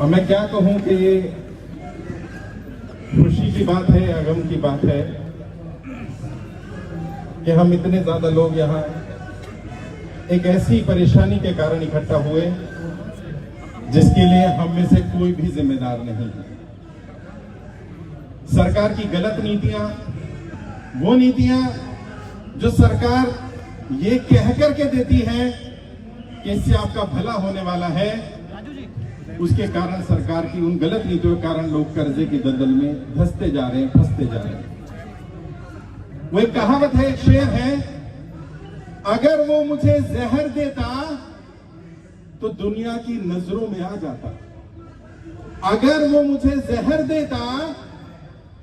और मैं क्या कहूं कि ये खुशी की बात है या गम की बात है कि हम इतने ज्यादा लोग यहाँ एक ऐसी परेशानी के कारण इकट्ठा हुए जिसके लिए हम में से कोई भी जिम्मेदार नहीं है। सरकार की गलत नीतियां, वो नीतियां जो सरकार ये कह करके देती है कि इससे आपका भला होने वाला है, उसके कारण सरकार की उन गलत नीतियों के कारण लोग कर्जे की दलदल में धंसते जा रहे हैं, फंसते जा रहे हैं। वो एक कहावत है, एक शेर है, अगर वो मुझे जहर देता तो दुनिया की नजरों में आ जाता। अगर वो मुझे जहर देता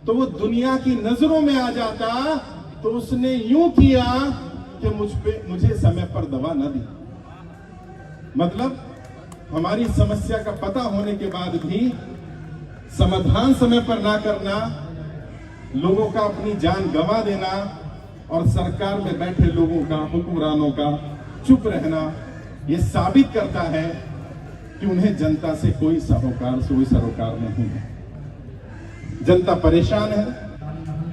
तो वो दुनिया की नजरों में आ जाता। तो उसने यूं किया कि मुझे समय पर दवा न दी। मतलब हमारी समस्या का पता होने के बाद भी समाधान समय पर ना करना, लोगों का अपनी जान गंवा देना और सरकार में बैठे लोगों का, हुक्मरानों का चुप रहना, यह साबित करता है कि उन्हें जनता से कोई सरोकार नहीं है। जनता परेशान है।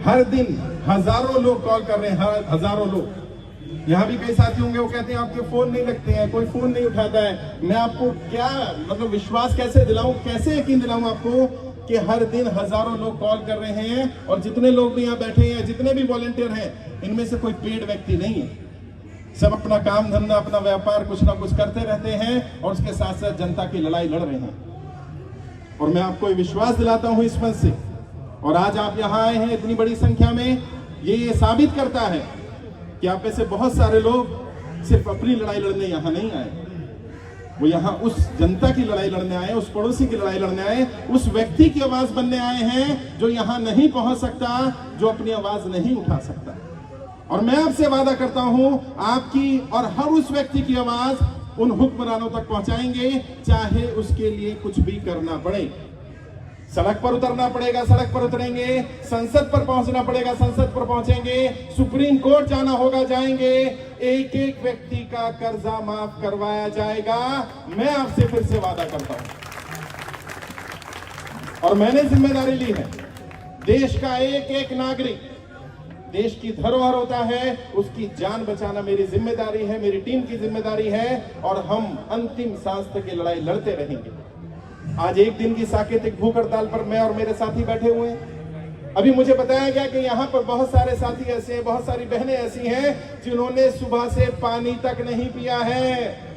हर दिन हजारों लोग कॉल कर रहे हैं, हजारों लोग। यहां भी कई साथी होंगे, वो कहते हैं आपके फोन नहीं लगते हैं, कोई फोन नहीं उठाता है। मैं आपको क्या मतलब विश्वास कैसे दिलाऊं, कैसे यकीन दिलाऊं आपको कि हर दिन हजारों लोग कॉल कर रहे हैं और जितने लोग भी यहाँ बैठे हैं, जितने भी वॉलंटियर हैं, इनमें से कोई पेड व्यक्ति नहीं है। सब अपना काम धंधा, अपना व्यापार कुछ ना कुछ करते रहते हैं और उसके साथ साथ जनता की लड़ाई लड़ रहे हैं। और मैं आपको विश्वास दिलाता हूं इस मंच से, और आज आप यहाँ आए हैं इतनी बड़ी संख्या में, ये साबित करता है कि आप में से बहुत सारे लोग सिर्फ अपनी लड़ाई लड़ने यहाँ नहीं आए, वो यहाँ उस जनता की लड़ाई लड़ने आए, उस पड़ोसी की लड़ाई लड़ने आए, उस व्यक्ति की आवाज बनने आए हैं जो यहाँ नहीं पहुंच सकता, जो अपनी आवाज नहीं उठा सकता। और मैं आपसे वादा करता हूं, आपकी और हर उस व्यक्ति की आवाज उन हुक्मरानों तक पहुंचाएंगे, चाहे उसके लिए कुछ भी करना पड़े। सड़क पर उतरना पड़ेगा, सड़क पर उतरेंगे। संसद पर पहुंचना पड़ेगा, संसद पर पहुंचेंगे। सुप्रीम कोर्ट जाना होगा, जाएंगे। एक एक व्यक्ति का कर्जा माफ करवाया जाएगा। मैं आपसे फिर से वादा करता हूं, और मैंने जिम्मेदारी ली है। देश का एक एक नागरिक देश की धरोहर होता है, उसकी जान बचाना मेरी जिम्मेदारी है, मेरी टीम की जिम्मेदारी है, और हम अंतिम सांस तक की लड़ाई लड़ते रहेंगे। आज एक दिन की साकेतिक भूख हड़ताल पर मैं और मेरे साथी बैठे हुए हैं। अभी मुझे बताया गया कि यहाँ पर बहुत सारे साथी ऐसे हैं, बहुत सारी बहनें ऐसी हैं जिन्होंने सुबह से पानी तक नहीं पिया है।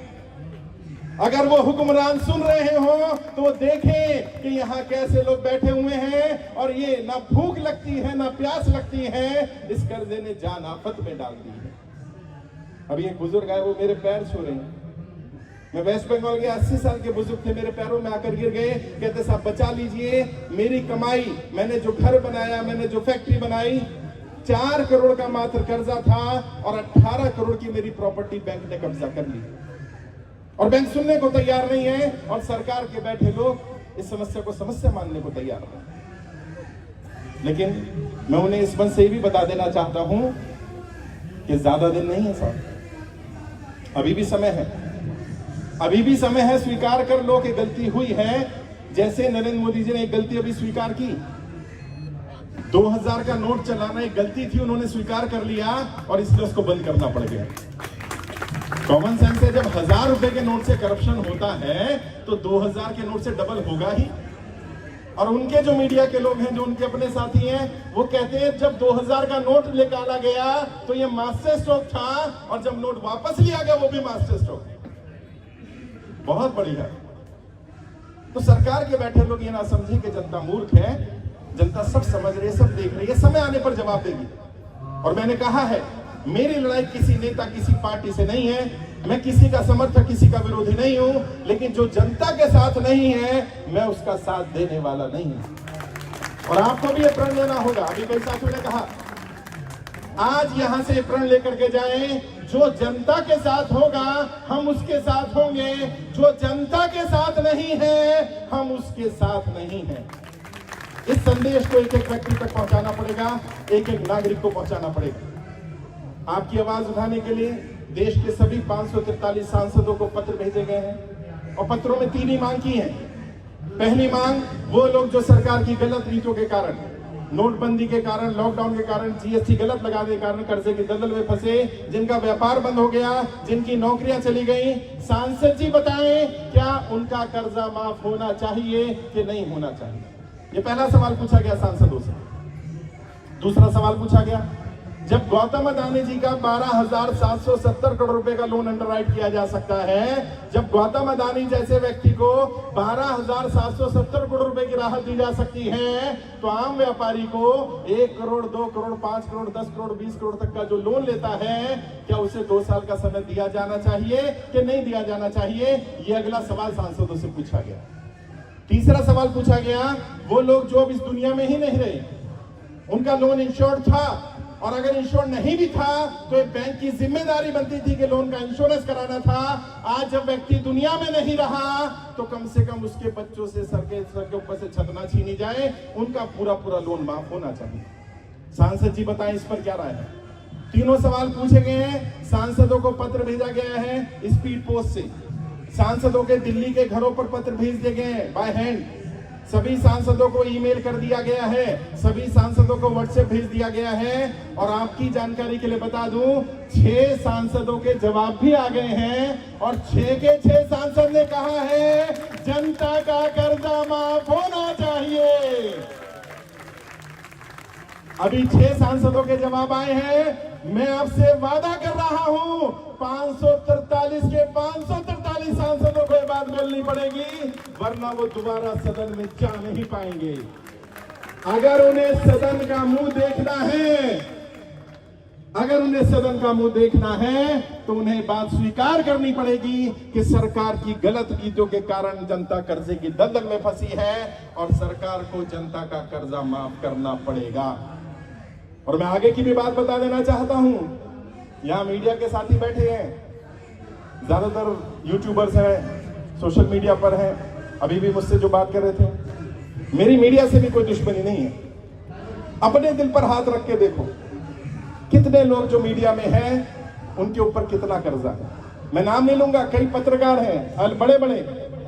अगर वो हुक्मरान सुन रहे हो तो वो देखें कि यहाँ कैसे लोग बैठे हुए हैं, और ये ना भूख लगती है ना प्यास लगती है, इस कर्जे ने जान आफत में डाल दी है। अभी एक बुजुर्ग आए, वो मेरे पैर छू रहे हैं। मैं वेस्ट बंगाल के 80 साल के बुजुर्ग थे, मेरे पैरों में आकर गिर गए। कहते साहब बचा लीजिए, मेरी कमाई, मैंने जो घर बनाया, मैंने जो फैक्ट्री बनाई, 4 करोड़ का मात्र कर्जा था और 18 करोड़ की मेरी प्रॉपर्टी बैंक ने कब्जा कर ली। और बैंक सुनने को तैयार नहीं है, और सरकार के बैठे लोग इस समस्या को समस्या मानने को तैयार नहीं। लेकिन मैं उन्हें इस मंच से ये भी बता देना चाहता हूं कि ज्यादा दिन नहीं है साहब, अभी भी समय है, अभी भी समय है। स्वीकार कर लो कि गलती हुई है। जैसे नरेंद्र मोदी जी ने एक गलती अभी स्वीकार की, 2000 का नोट चलाना एक गलती थी, उन्होंने स्वीकार कर लिया और इसलिए उसको बंद करना पड़ गया। कॉमन सेंस है, जब 1000 रुपए के नोट से करप्शन होता है तो 2000 के नोट से डबल होगा ही। और उनके जो मीडिया के लोग हैं, जो उनके अपने साथी हैं, वो कहते हैं जब 2000 का नोट निकाला गया तो ये मास्टर स्ट्रोक था, और जब नोट वापस लिया गया वो भी मास्टर स्ट्रोक। बहुत बढ़िया। तो सरकार के बैठे लोग ये ना समझें कि जनता मूर्ख है, जनता सब समझ रही है, सब देख रही है, समय आने पर जवाब देगी। और मैंने कहा है, मेरी लड़ाई किसी नेता, किसी पार्टी से नहीं है, मैं किसी का समर्थक, किसी का विरोधी नहीं हूं, लेकिन जो जनता के साथ नहीं है, मैं उसका साथ देने वाला नहीं हूं। और आपको भी ये प्रण लेना होगा। अभी कई साथियों ने कहा, आज यहां से प्रण लेकर के जाएं, जो जनता के साथ होगा हम उसके साथ होंगे, जो जनता के साथ नहीं है हम उसके साथ नहीं है। इस संदेश को एक एक व्यक्ति तक पहुंचाना पड़ेगा, एक एक नागरिक को पहुंचाना पड़ेगा। आपकी आवाज उठाने के लिए देश के सभी 543 सांसदों को पत्र भेजे गए हैं, और पत्रों में 3 ही मांग की है। पहली मांग, वो लोग जो सरकार की गलत नीतियों के कारण, नोटबंदी के कारण, लॉकडाउन के कारण, जीएसटी गलत लगाने के कारण कर्जे की दलदल में फंसे, जिनका व्यापार बंद हो गया, जिनकी नौकरियां चली गई, सांसद जी बताएं क्या उनका कर्जा माफ होना चाहिए कि नहीं होना चाहिए? ये पहला सवाल पूछा गया सांसदों से। दूसरा सवाल पूछा गया, जब गौतम अडानी जी का 12,770 करोड़ रुपए का लोन अंडरराइट किया जा सकता है, जब गौतम अडानी जैसे व्यक्ति को 12,770 करोड़ रुपए की राहत दी जा सकती है, तो आम व्यापारी को 1 करोड़, 2 करोड़, 5 करोड़, 10 करोड़, 20 करोड़ तक का जो लोन लेता है, क्या उसे 2 साल का समय दिया जाना चाहिए कि नहीं दिया जाना चाहिए? ये अगला सवाल सांसदों से पूछा गया। तीसरा सवाल पूछा गया, वो लोग जो अब इस दुनिया में ही नहीं रहे, उनका लोन इंश्योर्ड था, और अगर इंश्योर नहीं भी था तो एक बैंक की जिम्मेदारी बनती थी कि लोन का इंश्योरेंस कराना था। आज जब व्यक्ति दुनिया में नहीं रहा तो कम से कम उसके बच्चों से सर के ऊपर से छत ना छीनी जाए, उनका पूरा लोन माफ होना चाहिए। सांसद जी बताएं इस पर क्या राय है? तीनों सवाल पूछे गए हैं। सांसदों को पत्र भेजा गया है स्पीड पोस्ट से, सांसदों के दिल्ली के घरों पर पत्र भेज दिए गए हैं बाय हैंड, सभी सांसदों को ईमेल कर दिया गया है, सभी सांसदों को व्हाट्सएप भेज दिया गया है। और आपकी जानकारी के लिए बता दूं, 6 सांसदों के जवाब भी आ गए हैं, और 6 के 6 सांसद ने कहा है जनता का कर्जा माफ होना चाहिए। अभी 6 सांसदों के जवाब आए हैं। मैं आपसे वादा कर रहा हूं 543 के 543 सांसदों को ये बात बोलनी पड़ेगी, वरना वो दोबारा सदन में जा नहीं पाएंगे। अगर उन्हें सदन का मुंह देखना है, अगर उन्हें सदन का मुंह देखना है तो उन्हें बात स्वीकार करनी पड़ेगी कि सरकार की गलत नीतियों के कारण जनता कर्जे की दलदल में फंसी है, और सरकार को जनता का कर्जा माफ करना पड़ेगा। और मैं आगे की भी बात बता देना चाहता हूं, यहां मीडिया के साथी बैठे हैं, ज्यादातर यूट्यूबर्स हैं, सोशल मीडिया पर हैं, अभी भी मुझसे जो बात कर रहे थे, मेरी मीडिया से भी कोई दुश्मनी नहीं है। अपने दिल पर हाथ रख के देखो, कितने लोग जो मीडिया में हैं उनके ऊपर कितना कर्जा है। मैं नाम नहीं लूंगा, कई पत्रकार हैं, बड़े बड़े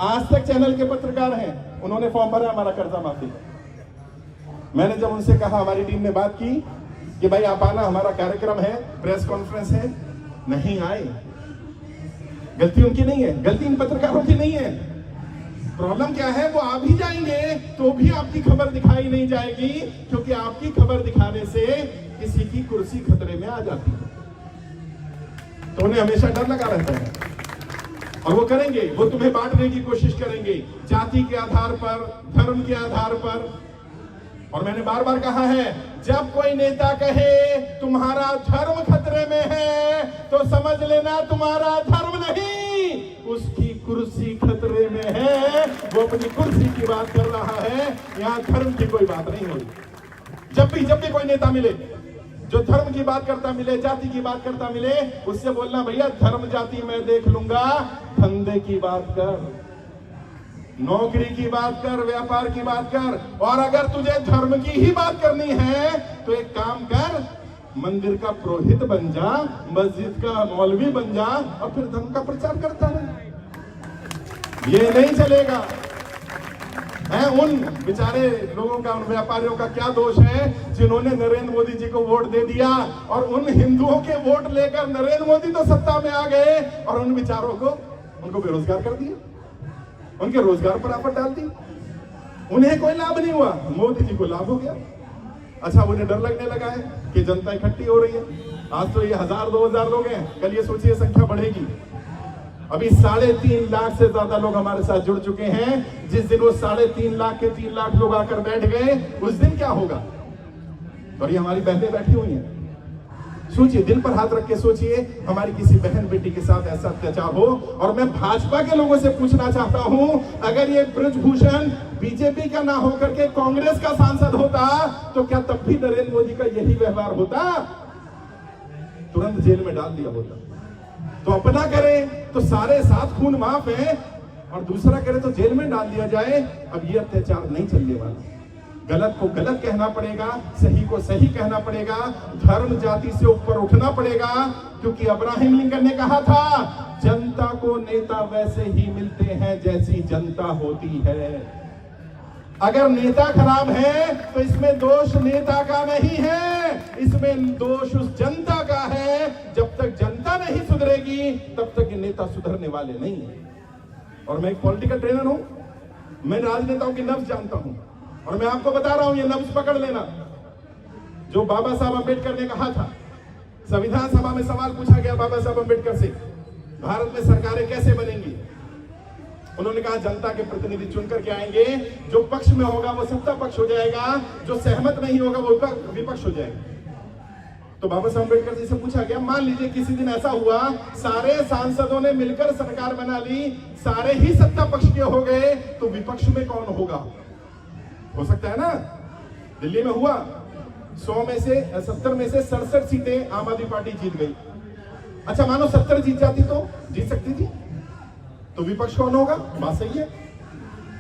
आज तक चैनल के पत्रकार हैं, उन्होंने फॉर्म भरा हमारा कर्जा माफी का। मैंने जब उनसे कहा, हमारी टीम ने बात की कि भाई आप आना, हमारा कार्यक्रम है, प्रेस कॉन्फ्रेंस है, नहीं आए। गलती उनकी नहीं है, गलती इन पत्रकारों की नहीं है। प्रॉब्लम क्या है, वो आ भी जाएंगे तो भी आपकी खबर दिखाई नहीं जाएगी, क्योंकि आपकी खबर दिखाने से किसी की कुर्सी खतरे में आ जाती है, तो उन्हें हमेशा डर लगा रहता है। और वो करेंगे, वो तुम्हें बांटने की कोशिश करेंगे, जाति के आधार पर, धर्म के आधार पर। और मैंने बार बार कहा है, जब कोई नेता कहे तुम्हारा धर्म खतरे में है, तो समझ लेना तुम्हारा धर्म नहीं, उसकी कुर्सी खतरे में है। वो अपनी कुर्सी की बात कर रहा है, यहां धर्म की कोई बात नहीं हो रही। जब भी कोई नेता मिले जो धर्म की बात करता मिले, जाति की बात करता मिले, उससे बोलना, भैया धर्म जाति मैं देख लूंगा, धंधे की बात कर, नौकरी की बात कर, व्यापार की बात कर। और अगर तुझे धर्म की ही बात करनी है तो एक काम कर, मंदिर का पुरोहित बन जा, मस्जिद का मौलवी बन जा, और फिर धर्म का प्रचार करता रहे। ये नहीं चलेगा। है उन बेचारे लोगों का, उन व्यापारियों का क्या दोष है जिन्होंने नरेंद्र मोदी जी को वोट दे दिया, और उन हिंदुओं के वोट लेकर नरेंद्र मोदी तो सत्ता में आ गए, और उन बेचारों को, उनको बेरोजगार कर दिया, उनके रोजगार पर आफत डाल दी। उन्हें कोई लाभ नहीं हुआ, मोदी जी को लाभ हो गया। अच्छा, उन्हें डर लगने लगा है कि जनता इकट्ठी हो रही है। आज तो ये 1000-2000 लोग हैं, कल ये सोचिए संख्या बढ़ेगी। अभी 3.5 लाख से ज्यादा लोग हमारे साथ जुड़ चुके हैं। जिस दिन वो 3.5 लाख के 3 लाख लोग आकर बैठ गए, उस दिन क्या होगा? और ये हमारी बहनें बैठी हुई हैं, सोचिए, दिल पर हाथ रख के सोचिए, हमारी किसी बहन बेटी के साथ ऐसा अत्याचार हो। और मैं भाजपा के लोगों से पूछना चाहता हूं, अगर ये ब्रजभूषण बीजेपी का ना होकर के कांग्रेस का सांसद होता तो क्या तब भी नरेंद्र मोदी का यही व्यवहार होता? तुरंत जेल में डाल दिया होता। तो अपना करे तो सारे साथ खून माफ है, और दूसरा करे तो जेल में डाल दिया जाए। अब ये अत्याचार नहीं चलने वाला। गलत को गलत कहना पड़ेगा, सही को सही कहना पड़ेगा, धर्म जाति से ऊपर उठना पड़ेगा। क्योंकि अब्राहम लिंकन ने कहा था, जनता को नेता वैसे ही मिलते हैं जैसी जनता होती है। अगर नेता खराब है तो इसमें दोष नेता का नहीं है, इसमें दोष उस जनता का है। जब तक जनता नहीं सुधरेगी तब तक ये नेता सुधरने वाले नहीं है। और मैं एक पॉलिटिकल ट्रेनर हूं, मैं राजनेताओं की नब्ज जानता हूं और मैं आपको बता रहा हूं, ये नब्ज पकड़ लेना। जो बाबा साहब अंबेडकर ने कहा था, संविधान सभा में सवाल पूछा गया बाबा साहब अंबेडकर से, भारत में सरकारें कैसे बनेंगी? उन्होंने कहा जनता के प्रतिनिधि चुनकर के आएंगे, जो पक्ष में होगा वो सत्ता पक्ष हो जाएगा, जो सहमत नहीं होगा वो विपक्ष हो जाएगा। तो बाबा साहब अम्बेडकर जी से पूछा गया, मान लीजिए किसी दिन ऐसा हुआ, सारे सांसदों ने मिलकर सरकार बना ली, सारे ही सत्ता पक्ष के हो गए, तो विपक्ष में कौन होगा? हो सकता है ना, दिल्ली में हुआ, 100 में से 70 में से 67 सीटें आम आदमी पार्टी जीत गई। अच्छा मानो 70 जीत जाती तो जीत सकती थी, तो विपक्ष कौन होगा? बात सही है।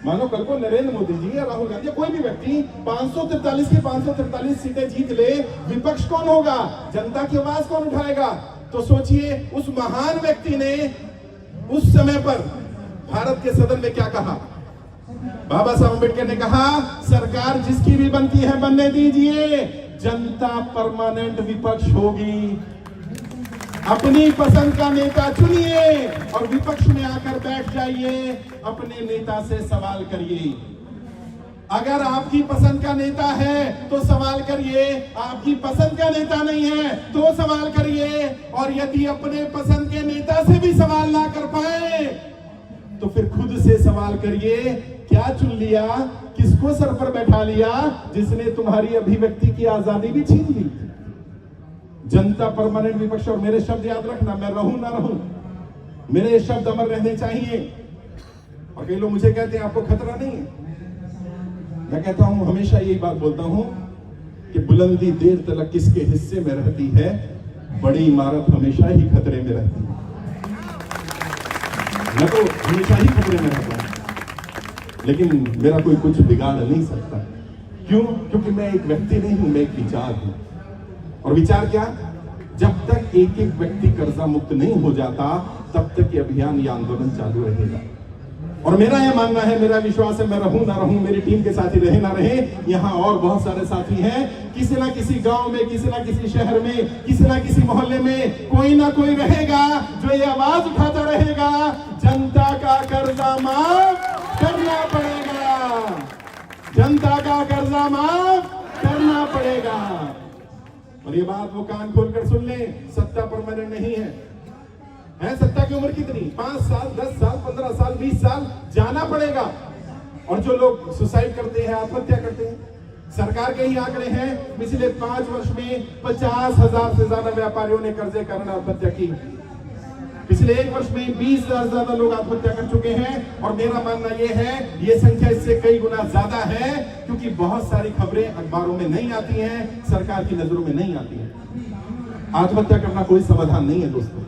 मानो कल को नरेंद्र मोदी जी या राहुल गांधी या कोई भी व्यक्ति 543 की 543 सीटें जीत ले, विपक्ष कौन होगा? जनता की आवाज कौन उठाएगा? तो सोचिए उस महान व्यक्ति ने उस समय पर भारत के सदन में क्या कहा? बाबा साहब अम्बेडकर ने कहा, सरकार जिसकी भी बनती है बनने दीजिए, जनता परमानेंट विपक्ष होगी। अपनी पसंद का नेता चुनिए और विपक्ष में आकर बैठ जाइए, अपने नेता से सवाल करिए। अगर आपकी पसंद का नेता है तो सवाल करिए, आपकी पसंद का नेता नहीं है तो सवाल करिए। और यदि अपने पसंद के नेता से भी सवाल ना कर पाए तो फिर खुद से सवाल करिए, क्या चुन लिया, किसको सर पर बैठा लिया, जिसने तुम्हारी अभिव्यक्ति की आजादी भी छीन ली। जनता परमानेंट विपक्ष। और मेरे शब्द याद रखना, मैं रहूं ना रहूं, मेरे शब्द अमर रहने चाहिए। और कई लोग मुझे कहते हैं आपको खतरा नहीं है, मैं कहता हूं, हमेशा यही बात बोलता हूं कि बुलंदी देर तक किसके हिस्से में रहती है, बड़ी इमारत हमेशा ही खतरे में रहती है। मैं तो हमेशा ही खतरे में रहता हूं, लेकिन मेरा कोई कुछ बिगाड़ नहीं सकता। क्यों? क्योंकि मैं एक व्यक्ति नहीं हूं, मैं एक विचार हूं। और विचार क्या? जब तक एक एक व्यक्ति कर्जा मुक्त नहीं हो जाता तब तक ये अभियान, ये आंदोलन चालू रहेगा। और मेरा यह मानना है, मेरा विश्वास है, मैं रहूं ना रहूं, मेरी टीम के साथी रहे ना रहे, यहाँ और बहुत सारे साथी हैं, किसी ना किसी गांव में, किसी ना किसी शहर में, किसी ना किसी मोहल्ले में कोई ना कोई रहेगा जो ये आवाज उठाता रहेगा, जनता का कर्जा माफ करना पड़ेगा, जनता का कर्जा माफ करना पड़ेगा। और ये बात वो कान खोलकर सुन ले, सत्ता परमानेंट नहीं है। सत्ता की उम्र कितनी? 5 साल, 10 साल, 15 साल, 20 साल जाना पड़ेगा। और जो लोग सुसाइड करते हैं, आत्महत्या करते हैं, सरकार के ही आंकड़े हैं, पिछले 5 वर्ष में 50,000 से ज्यादा व्यापारियों ने कर्जे के कारण आत्महत्या की। पिछले 1 वर्ष में 20,000 से ज्यादा लोग आत्महत्या कर चुके हैं। और मेरा मानना यह है, ये संख्या इससे कई गुना ज्यादा है, क्योंकि बहुत सारी खबरें अखबारों में नहीं आती हैं, सरकार की नजरों में नहीं आती हैं। आत्महत्या करना कोई समाधान नहीं है दोस्तों।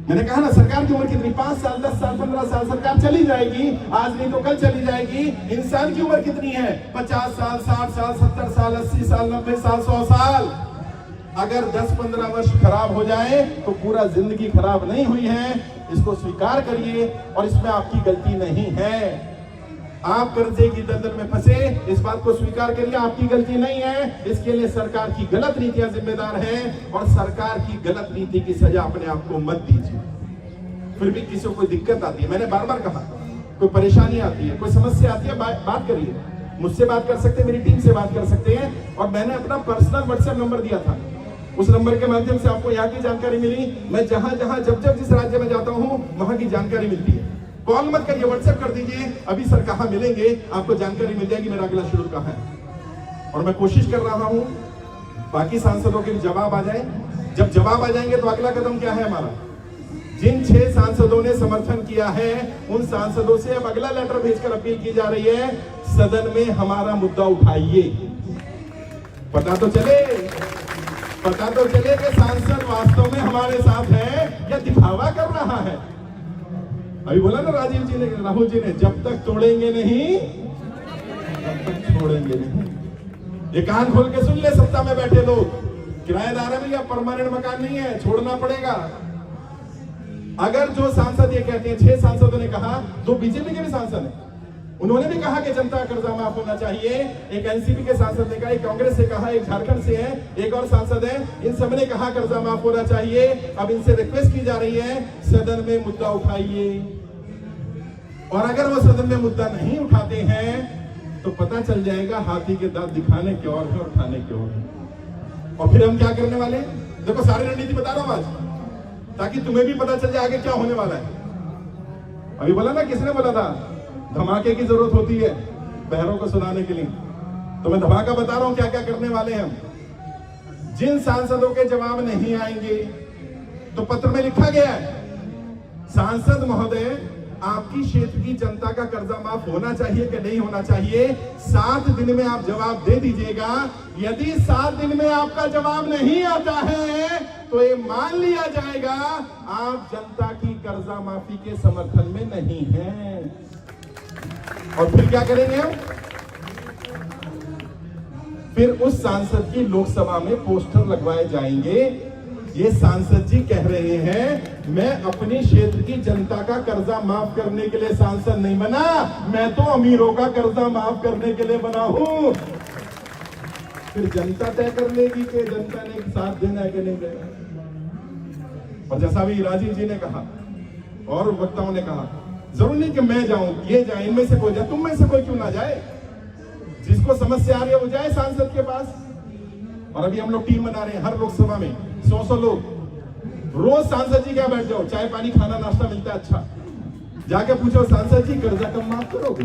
मैंने कहा ना, सरकार की उम्र कितनी? 5 साल, 10 साल, 15 साल, सरकार चली जाएगी, आज नहीं तो कल चली जाएगी। इंसान की उम्र कितनी है? 50 साल, 60 साल, 70 साल, 80 साल, 90 साल, 100 साल। अगर 10-15 वर्ष खराब हो जाए तो पूरा जिंदगी खराब नहीं हुई है, इसको स्वीकार करिए। और इसमें आपकी गलती नहीं है, आप कर्जे की दलदल में फंसे, इस बात को स्वीकार करिए, आपकी गलती नहीं है। इसके लिए सरकार की गलत नीतियां जिम्मेदार हैं, और सरकार की गलत नीति की सजा अपने आप को मत दीजिए। फिर भी किसी को कोई दिक्कत आती है, मैंने बार बार कहा, कोई परेशानी आती है, कोई समस्या आती है, बात करिए, मुझसे बात कर सकते हैं, मेरी टीम से बात कर सकते हैं। और मैंने अपना पर्सनल व्हाट्सएप नंबर दिया था, उस नंबर के माध्यम से आपको यहाँ की जानकारी मिली। मैं जहां जहां जब जब जिस राज्य में जाता हूं वहां की जानकारी मिलती है। कॉल मत करिए, व्हाट्सएप कर दीजिए, अभी सर कहां मिलेंगे, आपको जानकारी मिल जाएगी, मेरा अगला शेड्यूल कहां है। और मैं कोशिश कर रहा हूं बाकी सांसदों के भी जवाब आ जाए। जब जवाब आ जाएंगे तो अगला कदम क्या है हमारा? जिन 6 सांसदों ने समर्थन किया है उन सांसदों से अब अगला लेटर भेजकर अपील की जा रही है, सदन में हमारा मुद्दा उठाइए। पता तो चले कि सांसद वास्तव में हमारे साथ है या दिखावा कर रहा है। अभी बोला ना राजीव जी ने, राहुल जी ने, जब तक तोड़ेंगे नहीं तब तक छोड़ेंगे नहीं। ये कान खोल के सुन ले, सत्ता में बैठे लोग, किराएदार है भैया, परमानेंट मकान नहीं है, छोड़ना पड़ेगा। अगर जो सांसद ये कहते हैं, 6 सांसदों ने कहा, 2 बीजेपी के भी सांसद हैं, उन्होंने भी कहा कि जनता का कर्जा माफ होना चाहिए। एक एनसीपी के सांसद ने कहा, एक कांग्रेस से कहा, एक झारखंड से है, एक और सांसद है, इन सब ने कहा कर्जा माफ होना चाहिए। अब इनसे रिक्वेस्ट की जा रही है सदन में मुद्दा उठाइए, और अगर वो सदन में मुद्दा नहीं उठाते हैं तो पता चल जाएगा हाथी के दांत दिखाने के और है और खाने के और है। और फिर हम क्या करने वाले? देखो सारी रणनीति बता रहा हूं आज, ताकि तुम्हें भी पता चल जाए आगे क्या होने वाला है। अभी बोला ना, किसने बोला था धमाके की जरूरत होती है बहरों को सुनाने के लिए, तो मैं धमाका बता रहा हूं क्या क्या करने वाले हैं हम। जिन सांसदों के जवाब नहीं आएंगे, तो पत्र में लिखा गया है, सांसद महोदय आपकी क्षेत्र की जनता का कर्जा माफ होना चाहिए कि नहीं होना चाहिए, 7 दिन में आप जवाब दे दीजिएगा। यदि 7 दिन में आपका जवाब नहीं आता है तो ये मान लिया जाएगा आप जनता की कर्जा माफी के समर्थन में नहीं हैं। और फिर क्या करेंगे हम? फिर उस सांसद की लोकसभा में पोस्टर लगवाए जाएंगे। ये सांसद जी कह रहे हैं मैं अपने क्षेत्र की जनता का कर्जा माफ करने के लिए सांसद नहीं बना, मैं तो अमीरों का कर्जा माफ करने के लिए बना हूं। फिर जनता तय कर लेगी कि जनता ने साथ देना है कि नहीं देना। और जैसा भी राजीव जी ने कहा और वक्ताओं ने कहा, जरूर नहीं कि मैं जाऊं, ये जाए, इनमें से कोई जाए, तुम में से कोई क्यों ना जाए। जिसको समस्या आ रही है वो जाए सांसद के पास। और अभी हम लोग टीम बना रहे हैं, हर लोकसभा में 100 लोग, रोज सांसद जी क्या बैठ जाओ, चाय पानी खाना नाश्ता मिलता है, अच्छा जाके पूछो सांसद जी कर्जा कब माफ करोगे।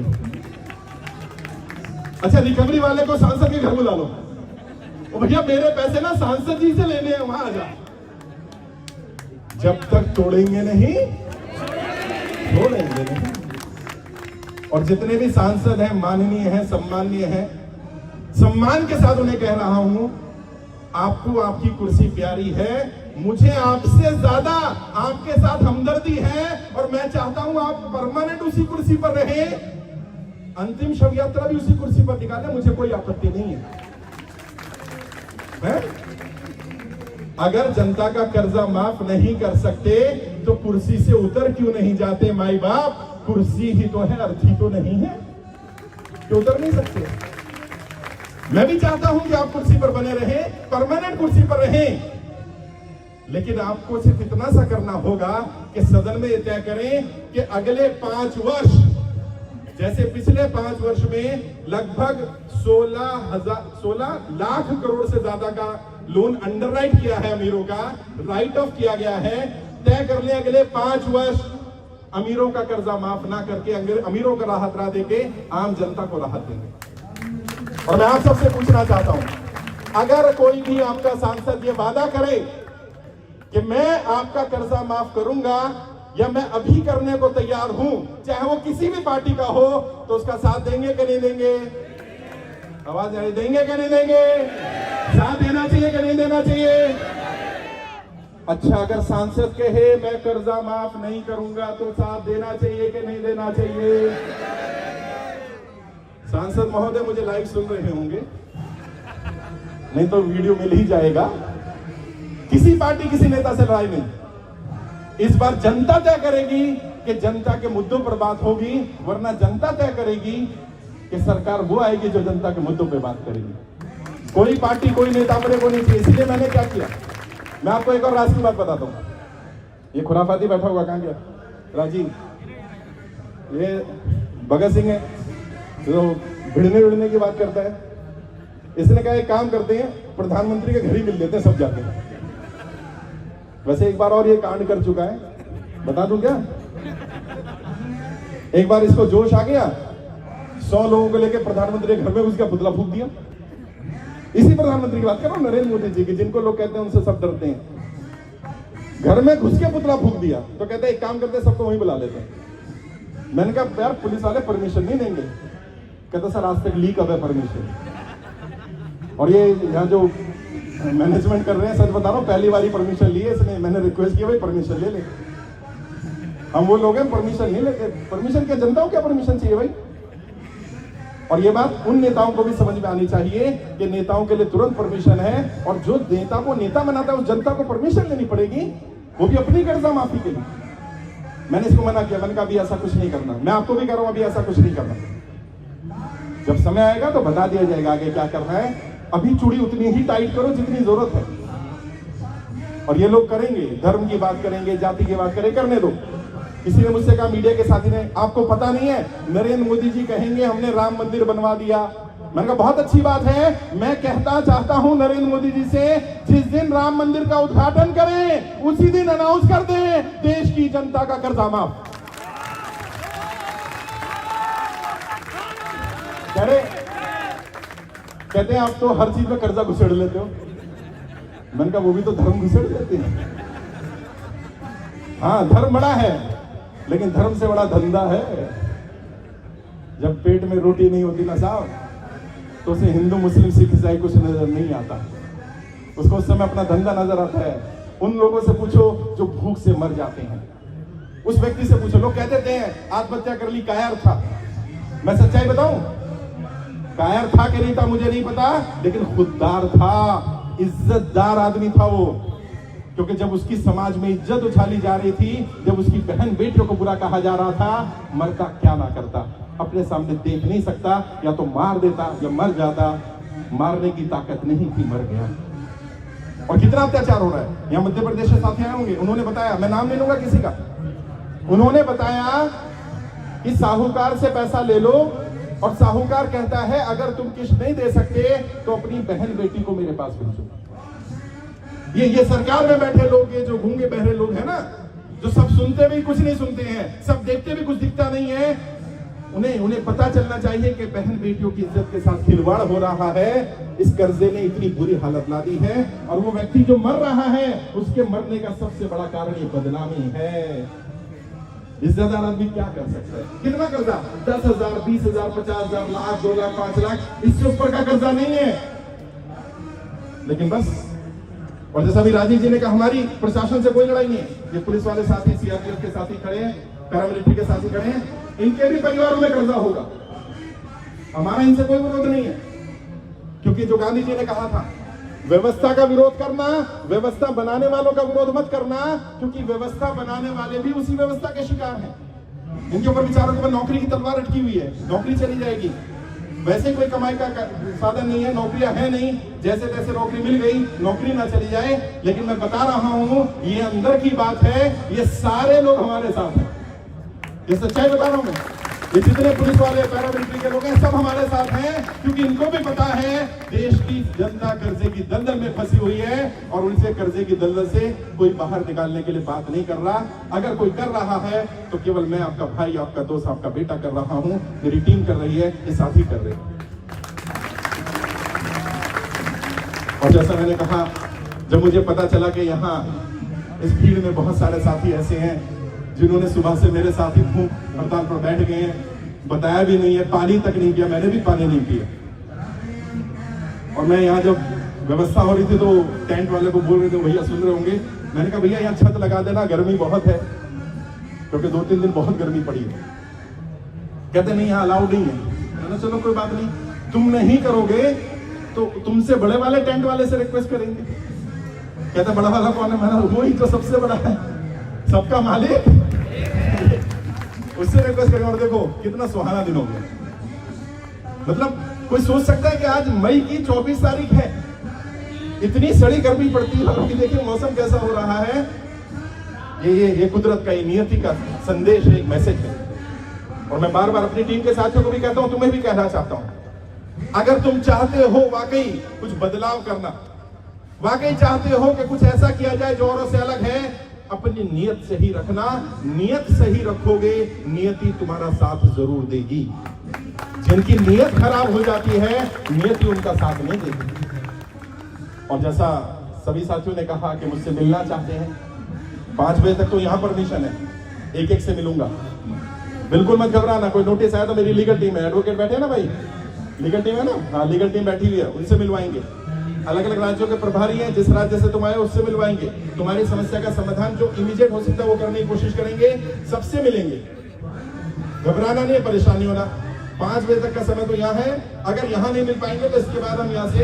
अच्छा रिकवरी वाले को सांसद के घर बुला लो, भैया मेरे पैसे ना सांसद जी से लेने हैं, वहां आ जा। जब तक तोड़ेंगे नहीं छोड़ेंगे नहीं। और जितने भी सांसद हैं माननीय हैं, सम्माननीय हैं, सम्मान के साथ उन्हें कह रहा हूं, आपको आपकी कुर्सी प्यारी है, मुझे आपसे ज्यादा आपके साथ हमदर्दी है और मैं चाहता हूं आप परमानेंट उसी कुर्सी पर रहे, अंतिम शव यात्रा भी उसी कुर्सी पर निकाले, मुझे कोई आपत्ति नहीं है? अगर जनता का कर्जा माफ नहीं कर सकते तो कुर्सी से उतर क्यों नहीं जाते माई बाप? कुर्सी ही तो है, अर्थी तो नहीं है कि उतर नहीं सकते। मैं भी चाहता हूं कि आप कुर्सी पर बने रहें, परमानेंट कुर्सी पर रहें, लेकिन आपको सिर्फ इतना सा करना होगा कि सदन में तय करें कि अगले 5 वर्ष, जैसे पिछले 5 वर्ष में लगभग 16 लाख करोड़ से ज्यादा का लोन अंडरराइट किया है, अमीरों का राइट ऑफ किया गया है, तय कर ले अगले 5 वर्ष अमीरों का कर्जा माफ ना करके अमीरों को राहत ना देके आम जनता को राहत देंगे। और मैं आप सबसे पूछना चाहता हूं, अगर कोई भी आपका सांसद ये वादा करे कि मैं आपका कर्जा माफ करूंगा या मैं अभी करने को तैयार हूं, चाहे वो किसी भी पार्टी का हो, तो उसका साथ देंगे कि नहीं देंगे? आवाज आई, देंगे कि नहीं देंगे? साथ देना चाहिए कि नहीं देना चाहिए? अच्छा अगर सांसद कहे मैं कर्जा माफ नहीं करूंगा तो साथ देना चाहिए कि नहीं देना चाहिए? सांसद महोदय मुझे लाइव सुन रहे होंगे, नहीं तो वीडियो मिल ही जाएगा। किसी पार्टी किसी नेता से लड़ाई नहीं, इस बार जनता तय करेगी कि जनता के मुद्दों पर बात होगी, वरना जनता तय करेगी कि सरकार वो आएगी जो जनता के मुद्दों पर बात करेगी। कोई पार्टी कोई नेता अपने को नहीं चाहिए। इसलिए मैंने क्या किया, मैं आपको एक और राज की बात बताता हूं। ये खुराफाती बैठा हुआ कहां गया? राजीव, ये भगत सिंह है जो भिड़ने की बात करता है। इसने कहा एक काम करते हैं, प्रधानमंत्री के घर ही मिल लेते हैं सब जाके। वैसे एक बार और ये कांड कर चुका है, बता दूं क्या? एक बार इसको जोश आ गया, 100 लोगों को लेकर प्रधानमंत्री के घर में उसका पुतला फूंक दिया। इसी प्रधानमंत्री की बात कर रहा हूं, नरेंद्र मोदी जी की, जिनको लोग कहते हैं उनसे सब डरते हैं। घर में घुस के पुतला फूंक दिया, तो कहते हैं एक काम करते हैं, सबको वहीं बुला लेते हैं। मैंने कहा यार पुलिस वाले परमिशन नहीं देंगे। कहता सर आज तक लीक अब है परमिशन। और ये यहाँ जो मैनेजमेंट कर रहे हैं, सच बता रहा हूँ, पहली बार ही परमिशन ली है इसने। मैंने रिक्वेस्ट किया भाई परमिशन ले ले। हम वो लोग हैं परमिशन नहीं लेते। परमिशन क्या, जनता को क्या परमिशन चाहिए भाई? और ये बात उन नेताओं को भी समझ में आनी चाहिए कि नेताओं के लिए तुरंत परमिशन है, और जो नेता को नेता बनाता है उस जनता को परमिशन लेनी पड़ेगी, वो भी अपनी कर्जा माफी के लिए। मैंने इसको मना किया, मैंने कहा अभी ऐसा कुछ नहीं करना। मैं आपको भी कह रहा हूं अभी ऐसा कुछ नहीं करना। जब समय आएगा तो बता दिया जाएगा आगे क्या करना है। अभी चूड़ी उतनी ही टाइट करो जितनी जरूरत है। और ये लोग करेंगे, धर्म की बात करेंगे, जाति की बात करेंगे, करने दो। किसी ने मुझसे कहा, मीडिया के साथी ने, आपको पता नहीं है नरेंद्र मोदी जी कहेंगे हमने राम मंदिर बनवा दिया। मैंने कहा बहुत अच्छी बात है, मैं कहता चाहता हूं नरेंद्र मोदी जी से, जिस दिन राम मंदिर का उद्घाटन करें उसी दिन अनाउंस कर दें देश की जनता का कर्जा माफ। कहते हैं आप तो हर चीज में कर्जा घुसेड़ लेते हो। मैंने कहा वो भी तो धर्म घुसेड़ लेते हैं। हाँ, धर्म बड़ा है लेकिन धर्म से बड़ा धंधा है। जब पेट में रोटी नहीं होती ना साहब, तो उसे हिंदू मुस्लिम सिख ईसाई कुछ नजर नहीं आता, उसको उस समय अपना धंधा नजर आता है। उन लोगों से पूछो जो भूख से मर जाते हैं, उस व्यक्ति से पूछो। लोग कहते थे आत्महत्या कर ली, कायर था। मैं सच्चाई बताऊं, कायर था कि नहीं था मुझे नहीं पता, लेकिन खुददार था, इज्जतदार आदमी था वो। क्योंकि जब उसकी समाज में इज्जत उछाली जा रही थी, जब उसकी बहन बेटियों को बुरा कहा जा रहा था, मरता क्या ना करता, अपने सामने देख नहीं सकता, या तो मार देता या मर जाता। मारने की ताकत नहीं थी, मर गया। और कितना अत्याचार हो रहा है। यहाँ मध्य प्रदेश से साथी आए होंगे, उन्होंने बताया, मैं नाम नहीं लूंगा किसी का, उन्होंने बताया कि साहूकार से पैसा ले लो और साहूकार कहता है अगर तुम किस्त नहीं दे सकते तो अपनी बहन बेटी को मेरे पास भेजो। ये सरकार में बैठे लोग, ये जो गूंगे बहरे लोग हैं ना, जो सब सुनते भी कुछ नहीं सुनते हैं, सब देखते भी कुछ दिखता नहीं है, उन्हें पता चलना चाहिए कि बहन बेटियों की इज्जत के साथ खिलवाड़ हो रहा है। इस कर्जे ने इतनी बुरी हालत ला दी है, और वो व्यक्ति जो मर रहा है उसके मरने का सबसे बड़ा कारण ये बदनामी है। इज्जतदार आदमी क्या कर सकता है? कितना कर्जा? 10,000, 20,000, 50,000, लाख, 2 लाख, 5 लाख, इससे ऊपर का कर्जा नहीं है। लेकिन बस, और जैसा भी राजीव जी ने कहा, हमारी प्रशासन से कोई लड़ाई नहीं है। ये पुलिस वाले साथी, सीआरपीएफ के साथी खड़े हैं, पैरामिलिट्री के साथी खड़े हैं, इनके भी परिवारों में कर्जा होगा। हमारा इनसे कोई विरोध नहीं है, क्योंकि जो गांधी जी ने कहा था, व्यवस्था का विरोध करना, व्यवस्था बनाने वालों का विरोध मत करना, क्योंकि व्यवस्था बनाने वाले भी उसी व्यवस्था के शिकार हैं। इनके ऊपर बेचारों के ऊपर नौकरी की तलवार अटकी हुई है, नौकरी चली जाएगी। वैसे कोई कमाई का साधन नहीं है, नौकरियां है नहीं, जैसे तैसे नौकरी मिल गई, नौकरी ना चली जाए। लेकिन मैं बता रहा हूं, ये अंदर की बात है, ये सारे लोग हमारे साथ हैं, ये सच्चाई बता रहा हूं मैं। ये जितने पुलिस वाले, पैरामिलिट्री के लोग हैं, सब हमारे साथ हैं, क्योंकि इनको भी पता है देश की जनता कर्जे की दलदल में फंसी हुई है, और उनसे कर्जे की दलदल से कोई बाहर निकालने के लिए बात नहीं कर रहा। अगर कोई कर रहा है तो केवल मैं, आपका भाई, आपका दोस्त, आपका बेटा कर रहा हूं, मेरी टीम कर रही है, ये साथी कर रहे हैं। और जैसा मैंने कहा, जब मुझे पता चला कि यहाँ इस भीड़ में बहुत सारे साथी ऐसे हैं जिन्होंने सुबह से मेरे साथी भूख हड़ताल पर बैठ गए हैं, बताया भी नहीं है, पानी तक नहीं पिया, मैंने भी पानी नहीं पिया। और मैं यहाँ जब व्यवस्था हो रही थी तो टेंट वाले को बोल रहे थे, भैया सुन रहे होंगे, मैंने कहा भैया यहाँ छत लगा देना, गर्मी बहुत है, क्योंकि 2-3 दिन बहुत गर्मी पड़ी है। कहते नहीं, यहाँ अलाउड नहीं है। मैंने चलो कोई बात नहीं, तुम नहीं करोगे तो तुमसे बड़े वाले टेंट वाले से रिक्वेस्ट करेंगे। कहता बड़ा वाला कौन है? मैंने वही तो सबसे बड़ा है, सबका मालिक, उससे रिक्वेस्ट करेंगे। और देखो कितना सुहाना दिन हो गया। मतलब कोई सोच सकता है कि आज मई की 24 तारीख है, इतनी सड़ी गर्मी पड़ती है, और देखिए मौसम कैसा हो रहा है। ये कुदरत का, ये नियति का संदेश है, एक मैसेज है। और मैं बार बार अपनी टीम के साथियों को भी कहता हूं, तुम्हें भी कहना चाहता हूं, अगर तुम चाहते हो वाकई कुछ बदलाव करना, वाकई चाहते हो कि कुछ ऐसा किया जाए जो औरों से अलग है, अपनी नियत सही रखना। नियत सही रखोगे, नियति तुम्हारा साथ जरूर देगी। जिनकी नियत खराब हो जाती है, नियति उनका साथ नहीं देगी। और जैसा सभी साथियों ने कहा कि मुझसे मिलना चाहते हैं, 5 बजे तक तो यहाँ परमिशन है, एक से मिलूंगा। बिल्कुल मत घबराना, कोई नोटिस आया तो मेरी लीगल टीम है, एडवोकेट बैठे ना भाई, लीगल टीम है ना, हाँ लीगल टीम बैठी हुई है, उनसे मिलवाएंगे। अलग अलग राज्यों के प्रभारी हैं, जिस राज्य से तुम आए उससे मिलवाएंगे। तुम्हारी समस्या का समाधान जो इमीडिएट हो सकता है वो करने की कोशिश करेंगे, सबसे मिलेंगे। घबराना नहीं है, परेशानी होना। 5 बजे तक का समय तो यहाँ है। अगर यहाँ नहीं मिल पाएंगे तो इसके बाद हम यहाँ से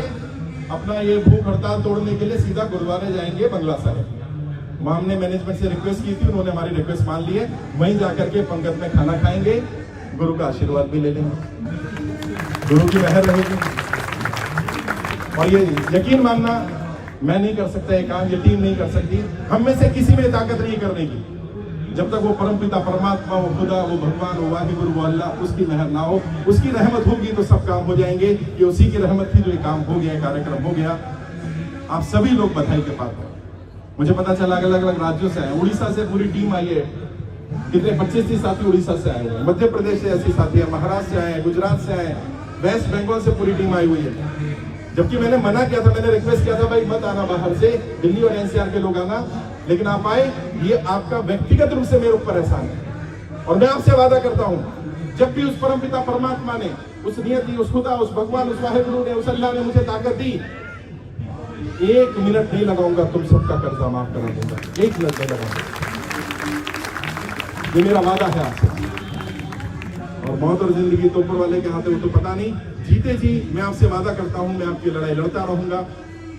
अपना ये भूख हड़ताल तोड़ने के लिए सीधा गुरुद्वारे जाएंगे, बंगला साहिब। वहां हमने मैनेजमेंट से रिक्वेस्ट की थी, उन्होंने हमारी रिक्वेस्ट मान ली है। वहीं जाकर के पंगत में खाना खाएंगे, गुरु का आशीर्वाद भी ले लेंगे। गुरु की मेहर रहेगी। और ये यकीन मानना, मैं नहीं कर सकता ये काम, ये टीम नहीं कर सकती, हम में से किसी में ताकत नहीं करने की। जब तक वो परमपिता परमात्मा, वो खुदा, वो भगवान, वो वाहिगुरु, वो अल्लाह, उसकी मेहर ना हो, उसकी रहमत होगी तो सब काम हो जाएंगे। ये उसी की रहमत थी जो ये काम हो गया, कार्यक्रम हो गया। आप सभी लोग बधाई के पात्र। मुझे पता चला अलग अलग राज्यों से आए, उड़ीसा से पूरी टीम आई है, कितने 25-30 साथी उड़ीसा से आए हुए हैं, मध्य प्रदेश से ऐसी साथी है, महाराष्ट्र से आए, गुजरात से आए, वेस्ट बंगाल से पूरी टीम आई हुई है। जबकि मैंने मना किया था, मैंने रिक्वेस्ट किया था भाई मत आना बाहर से, दिल्ली और एनसीआर के लोग आना, लेकिन आप आए। ये आपका व्यक्तिगत रूप से मेरे ऊपर एहसान है। और मैं आपसे वादा करता हूं, जब भी उस परमपिता परमात्मा ने, उस नियति, उस खुदा, उस भगवान, उस वाहिगुरु ने, उस अल्लाह ने मुझे ताकत दी, 1 मिनट नहीं लगाऊंगा तुम सबका कर्जा माफ करा दूंगा, 1 मिनट नहीं लगाऊंगा। ये मेरा वादा है आपसे। और मौत और जिंदगी तो ऊपर वाले के हाथ है, वो तो पता नहीं। जीते जी मैं आपसे वादा करता हूं, मैं आपकी लड़ाई लड़ता रहूंगा।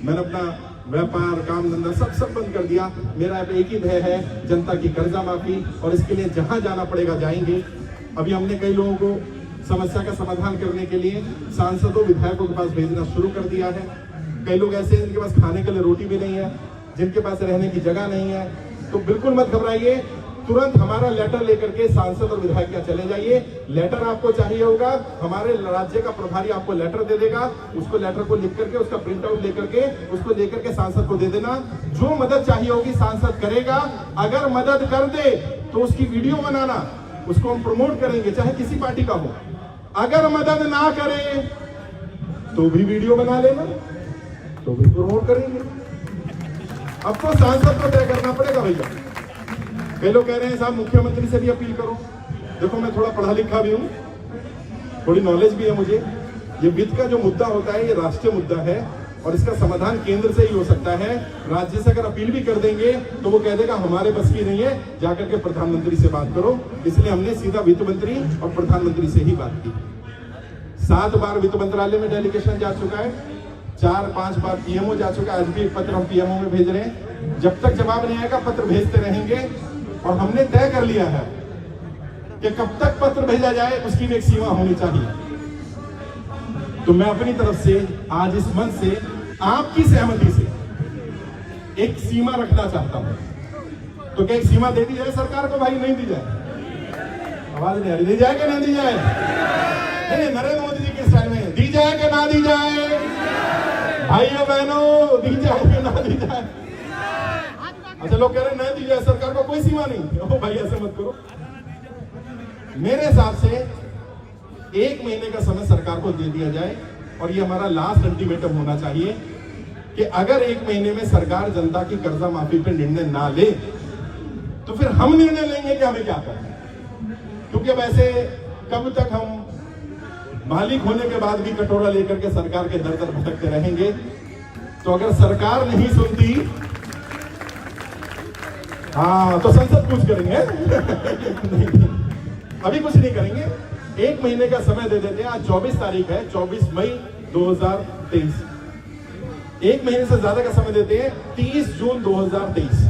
मैंने अपना व्यापार, काम धंधा सब बंद कर दिया। मेरा अब एक ही ध्येय है, जनता की कर्जा माफी, और इसके लिए जहां जाना पड़ेगा जाएंगे। अभी हमने कई लोगों को समस्या का समाधान करने के लिए सांसदों, विधायकों के पास भेजना शुरू कर दिया है। कई लोग ऐसे हैं जिनके पास खाने के लिए रोटी भी नहीं है, जिनके पास रहने की जगह नहीं है, तो बिल्कुल मत घबराइए, तुरंत हमारा लेटर लेकर के सांसद और विधायक क्या चले जाइए। लेटर आपको चाहिए होगा, हमारे राज्य का प्रभारी आपको लेटर दे देगा, उसको लेटर को लिख करके, उसका प्रिंट आउट लेकर के, उसको लेकर के सांसद को दे देना। जो मदद चाहिए होगी सांसद करेगा। अगर मदद कर दे तो उसकी वीडियो बनाना, उसको हम प्रमोट करेंगे, चाहे किसी पार्टी का हो। अगर मदद ना करे तो भी वीडियो बना लेना, तो भी प्रमोट करेंगे। अब तो सांसद को तय करना पड़ेगा भैया। कई लोग कह रहे हैं साहब मुख्यमंत्री से भी अपील करो। देखो मैं थोड़ा पढ़ा लिखा भी हूँ, थोड़ी नॉलेज भी है मुझे। ये वित्त का जो मुद्दा होता है ये राष्ट्रीय मुद्दा है, और इसका समाधान केंद्र से ही हो सकता है। राज्य से अगर अपील भी कर देंगे तो वो कह देगा हमारे बस की नहीं है, जाकर के प्रधानमंत्री से बात करो। इसलिए हमने सीधा वित्त मंत्री और प्रधानमंत्री से ही बात की। 7 बार वित्त मंत्रालय में डेलीगेशन जा चुका है, 4-5 बार पीएमओ जा चुका है। आज भी एक पत्र हम पीएमओ में भेज रहे हैं। जब तक जवाब नहीं आएगा पत्र भेजते रहेंगे। और हमने तय कर लिया है कि कब तक पत्र भेजा जाए उसकी भी एक सीमा होनी चाहिए। तो मैं अपनी तरफ से आज इस मंच से आपकी सहमति से एक सीमा रखना चाहता हूं। तो क्या एक सीमा दे दी जाए सरकार को? भाई नहीं दी जाए, आवाज नहीं आ रही। दी जाए कि नहीं दी जाए? नहीं, नरेंद्र मोदी जी के स्टाइल में दी जाए कि ना दी जाए? भाइयों बहनों, दी जाए कि ना दी जाए? अच्छा, लोग कह रहे हैं नहीं दी जाए, सरकार को कोई सीमा नहीं। ओ भाई ऐसे मत करो। मेरे हिसाब से 1 महीने का समय सरकार को दे दिया जाए, और ये हमारा लास्ट अल्टीमेटम होना चाहिए कि अगर 1 महीने में सरकार जनता की कर्जा माफी पे निर्णय ना ले तो फिर हम निर्णय लेंगे कि हमें क्या करना है। क्योंकि अब ऐसे कब तक हम मालिक होने के बाद भी कटोरा लेकर के सरकार के दर दर भटकते रहेंगे। तो अगर सरकार नहीं सुनती, हाँ, तो संसद कुछ करेंगे। नहीं, अभी कुछ नहीं करेंगे। 1 महीने का समय दे देते हैं। आज 24 तारीख है, 24 मई 2023। 1 महीने से ज्यादा का समय देते हैं, 30 जून 2023।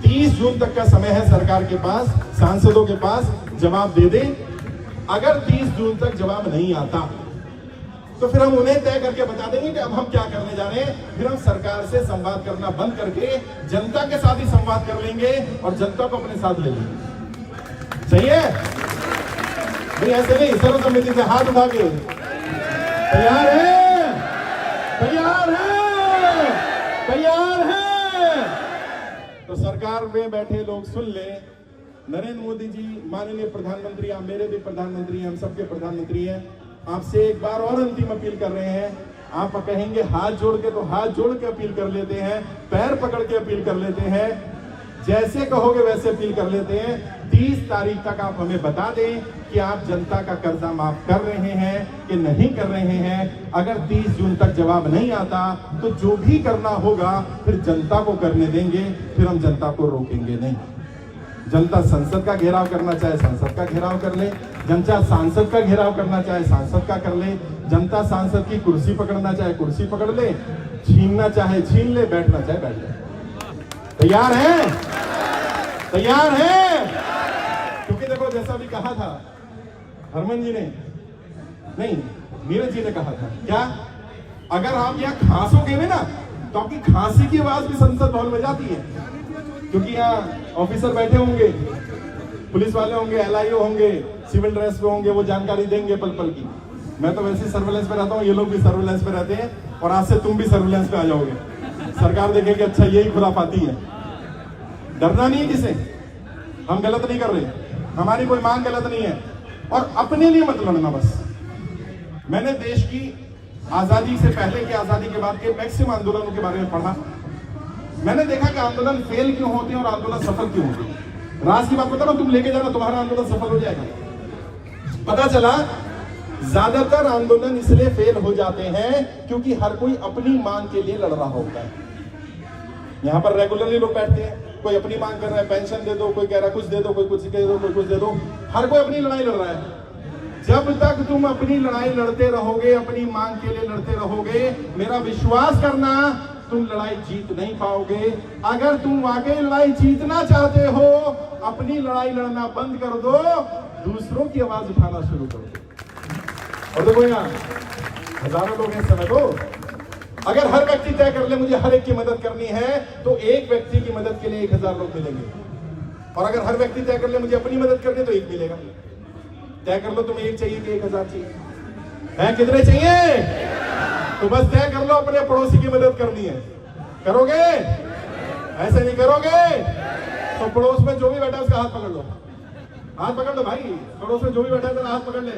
30 जून तक का समय है सरकार के पास, सांसदों के पास, जवाब दे दें। अगर 30 जून तक जवाब नहीं आता तो फिर हम उन्हें तय करके बता देंगे कि अब हम क्या करने जा रहे हैं। फिर हम सरकार से संवाद करना बंद करके जनता के साथ ही संवाद कर लेंगे और जनता को अपने साथ ले लेंगे। सही है? नहीं ऐसे नहीं, सर्वसम्मति से हाथ उठा के तैयार है? तैयार है? तैयार है? तो सरकार में बैठे लोग सुन ले, नरेंद्र मोदी जी माननीय प्रधानमंत्री, आप मेरे भी प्रधानमंत्री हैं, हम सबके प्रधानमंत्री हैं। आपसे एक बार और अंतिम अपील कर रहे हैं। आप कहेंगे हाथ जोड़ के, तो हाथ जोड़ के अपील कर लेते हैं, पैर पकड़ के अपील कर लेते हैं, जैसे कहोगे वैसे अपील कर लेते हैं। 30 तारीख तक आप हमें बता दें कि आप जनता का कर्जा माफ कर रहे हैं कि नहीं कर रहे हैं। अगर 30 जून तक जवाब नहीं आता तो जो भी करना होगा फिर जनता को करने देंगे, फिर हम जनता को रोकेंगे नहीं। जनता संसद का घेराव करना चाहे संसद का घेराव कर ले, जनता सांसद का घेराव करना चाहे सांसद का कर ले, जनता सांसद की कुर्सी पकड़ना चाहे कुर्सी पकड़ ले, छीनना चाहे छीन ले, बैठना चाहे बैठ ले। तैयार है? तैयार है? क्योंकि देखो जैसा भी कहा था हरमन जी ने, नहीं नीरज जी ने कहा था क्या, अगर आप यहाँ खांसोगे भी ना तो आपकी खांसी की आवाज भी संसद भवन में जाती है, क्योंकि यहाँ ऑफिसर बैठे होंगे, पुलिस वाले होंगे, एलआईओ होंगे, सिविल ड्रेस पे होंगे, वो जानकारी देंगे पल पल की। मैं तो वैसे सर्वेलेंस पे रहता हूँ, ये लोग भी सर्वेलेंस पे रहते हैं, और आज से तुम भी सर्वेलेंस पे आ जाओगे। सरकार देखेगी अच्छा यही खुराफाती है। डरना नहीं है किसे, हम गलत नहीं कर रहे, हमारी कोई मांग गलत नहीं है, और अपने लिए मत लड़ना बस। मैंने देश की आजादी से पहले के, आजादी के बाद के मैक्सिमम आंदोलनों के बारे में पढ़ा। मैंने देखा कि आंदोलन फेल क्यों होते हैं और आंदोलन सफल क्यों होते हैं। राज की बात बता रहा हूं, तुम लेके जाना, तुम्हारा आंदोलन सफल हो जाएगा। पता चला ज्यादातर आंदोलन इसलिए फेल हो जाते हैं क्योंकि हर कोई अपनी मांग के लिए लड़ रहा होता है। यहां पर रेगुलरली लोग बैठते हैं, कोई अपनी मांग कर रहा है, पेंशन दे दो, कोई कह रहा है कुछ दे दो, कोई कुछ दे दो, कोई कुछ दे दो, हर कोई अपनी लड़ाई लड़ रहा है। जब तक तुम अपनी लड़ाई लड़ते रहोगे, अपनी मांग के लिए लड़ते रहोगे, मेरा विश्वास करना तुम लड़ाई जीत नहीं पाओगे। अगर तुम वाकई लड़ाई जीतना चाहते हो, अपनी लड़ाई लड़ना बंद कर दो, दूसरों की आवाज उठाना शुरू कर दो। और देखो यहाँ हजारों लोग हैं समय को, अगर हर व्यक्ति तय कर ले मुझे हर एक की मदद करनी है, तो एक व्यक्ति की मदद के लिए 1000 लोग मिलेंगे। और अगर हर व्यक्ति तय कर ले मुझे अपनी मदद करनी है, तो एक मिलेगा। तय कर लो तुम्हें 1 चाहिए कि 1000 चाहिए, है कितने चाहिए? तो बस तय कर लो अपने पड़ोसी की मदद करनी है। करोगे? ऐसे नहीं करोगे तो पड़ोस में जो भी बैठा है उसका हाथ पकड़ लो, हाथ पकड़ लो भाई। पड़ोस में जो भी बैठा है तो हाथ पकड़ ले,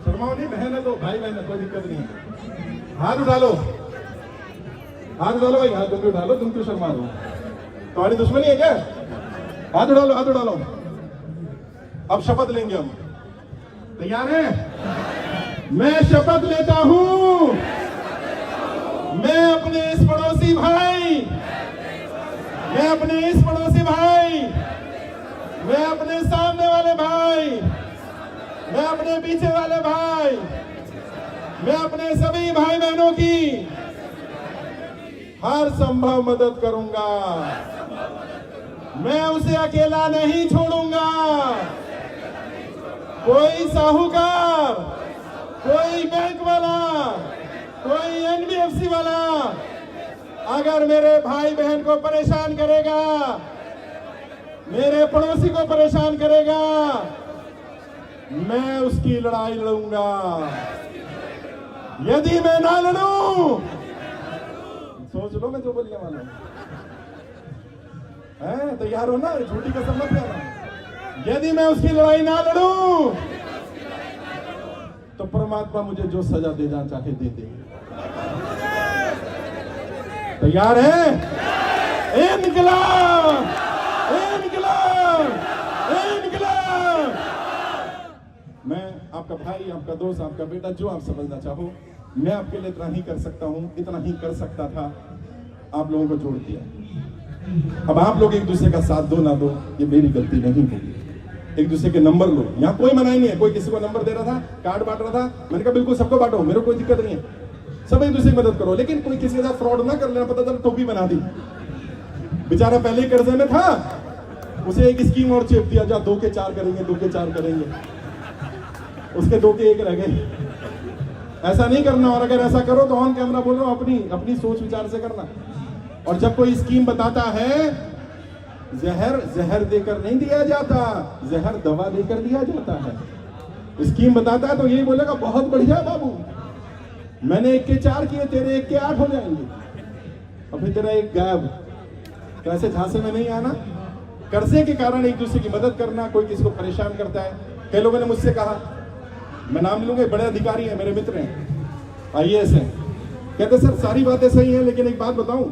शर्माओ नहीं, बहन है तो भाई बहन है, कोई दिक्कत नहीं है। हाथ उठा लो, हाथ उठा लो भाई, हाथ तुम भी उठा लो, तुम क्यों शर्मा लो? तुम्हारी दुश्मनी है क्या? हाथ उठा लो, हाथ उठा लो। अब शपथ लेंगे हम, तैयार है? मैं शपथ लेता हूं, मैं अपने इस पड़ोसी भाई, मैं अपने इस पड़ोसी भाई, मैं अपने सामने वाले भाई, मैं अपने पीछे वाले भाई, मैं अपने सभी भाई बहनों की हर संभव मदद करूंगा। मैं उसे अकेला नहीं छोड़ूंगा। कोई साहूकार, कोई बैंक वाला, कोई एनबीएफसी वाला अगर मेरे भाई बहन को परेशान करेगा, मेरे पड़ोसी को परेशान करेगा, मैं उसकी लड़ाई लड़ूंगा। यदि मैं ना लड़ूं, सोच लो मैं जो बोलने वाला हूं, तैयार हो ना? झूठी कसम मत खाना। यदि मैं उसकी लड़ाई ना लड़ूं तो परमात्मा मुझे जो सजा देना चाहे दे दे। तैयार है? इनकलाब, इनकलाब, इनकलाब। मैं आपका भाई, आपका दोस्त, आपका बेटा, जो आप समझना चाहो, मैं आपके लिए इतना ही कर सकता हूं, इतना ही कर सकता था। आप लोगों को जोड़ दिया। अब आप लोग एक दूसरे का साथ दो ना दो, ये मेरी गलती नहीं होगी। एक दूसरे के नंबर लो, यहाँ कोई मनाही नहीं है। कोई किसी को नंबर दे रहा था, कार्ड बांट रहा था, मैंने कहा बिल्कुल सबको बांटो, मेरे को कोई दिक्कत नहीं है, सब एक दूसरे की मदद करो। लेकिन कोई किसी के साथ फ्रॉड ना कर लेना। पता चला टोपी बना दी, बेचारा पहले ही कर्जे में था, उसे एक स्कीम और चेप दिया, जा 2 के 4 करेंगे, 2 के 4 करेंगे, उसके 2 के 1 रह गए। ऐसा नहीं करना। और अगर ऐसा करो तो ऑन कैमरा बोल रहा हूं, अपनी सोच विचार से करना। और जब कोई स्कीम बताता है, जहर देकर नहीं दिया जाता, जहर दवा देकर दिया जाता है। स्कीम बताता है तो यही बोलेगा बहुत बढ़िया बाबू, मैंने 1 के 4 किए, तेरे 1 के 8 हो जाएंगे, और फिर तेरा 1 गायब। कैसे झांसे में नहीं आना। कर्जे के कारण एक दूसरे की मदद करना, कोई किसी को परेशान करता है। कई लोगों ने मुझसे कहा, मैं नाम लूंगा, बड़े अधिकारी हैं, मेरे मित्र हैं, IAS हैं, कहते सर सारी बातें सही हैं, लेकिन एक बात बताऊं,